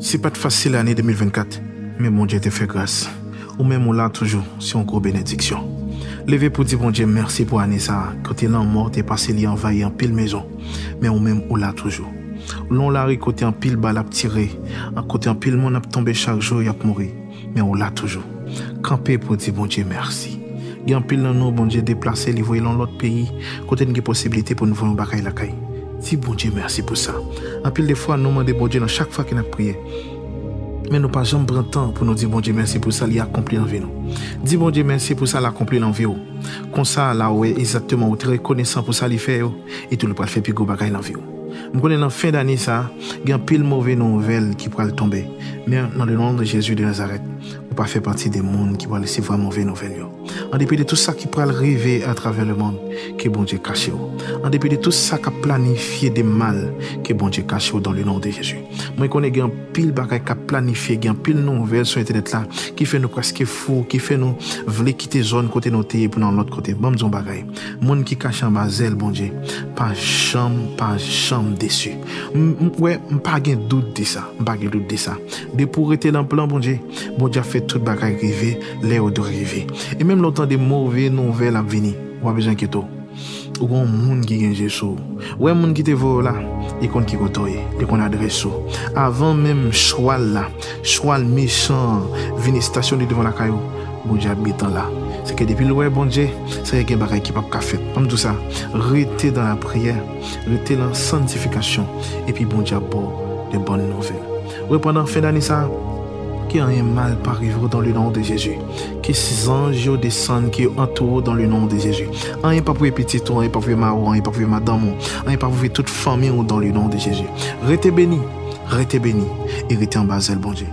C'est pas facile l'année 2024, mais mon Dieu te fait grâce. Ou même on l'a toujours, c'est une grosse bénédiction. Levez pour dire bon Dieu merci pour l'année ça, quand il est mort, t'es passé li envahi en pile maison, mais ou même on l'a toujours. L'on l'a côté en pile balle à tirer, en côté en pile monde a tombé chaque jour et a mourir, mais on l'a toujours. Camper pour dire bon Dieu merci. Il y a un pile dans nous, bon Dieu déplacé, li voyer dans l'autre pays, côté une possibilité pour nous voir un bagay la caille. Dis bon Dieu merci pour ça. En pile des fois nous demandons bon Dieu dans chaque fois qu'il a prié. Mais nous pas jamais prendre temps pour nous dire bon Dieu merci pour ça il a accompli dans vie nous. Dis bon Dieu merci pour ça il a accompli dans vie. Comme ça là ouais exactement, très reconnaissant pour ça il fait et tout le pas fait plus gros bagaille dans vie. Je connais dans fin d'année ça, il y a pile mauvaise nouvelle qui pourrait tomber. Mais dans le nom de Jésus de Nazareth, vous pas fait partie des mondes qui vont laisser voir mauvaise nouvelle. En dépit de tout ça qui pourrait arriver à travers le monde, que bon Dieu cache. En dépit de tout ça qui a planifié des mal, que bon Dieu cache dans le nom de Jésus. Moi, je connais un pile bagaille qui a planifié, un pile nouvelle sur Internet là, qui fait nous presque fous, qui fait nous vouloir quitter zone côté noté pour dans l'autre côté. Bon, disons bagaille. Monde qui cache en bas, bon Dieu, pas chambre déçu. Ouais, pas de doute de ça, pas de doute de ça. De pour être dans le plan, bon Dieu a fait tout bagaille arriver, les autres arriver. Et même longtemps des mauvaises nouvelles à venir, ou a besoin que tout. Ou un monde qui gagne Jésus. Ou un monde qui te voit là, et qu'on qui côtoie, et qu'on adresse. Avant même choix là, choix méchant, venir stationner devant la caillou, bon Dieu habitant là. C'est que depuis le ouais bon Dieu, c'est qu'il y a des choses qui ne peuvent pas faire. Comme tout ça, rester dans la prière, rester dans la sanctification, et puis bon Dieu a de bonnes nouvelles. Ouais, pendant la fin d'année ça, qu'il y a un mal par arriver dans le nom de Jésus. Que ces anges descendent, qui entourent dans le nom de Jésus. Rien pas pour les petits, rien pas pour les marrons, rien pas pour les madames, rien pas pour toute famille dans le nom de Jésus. Restez bénis, et restez en bas, bon Dieu.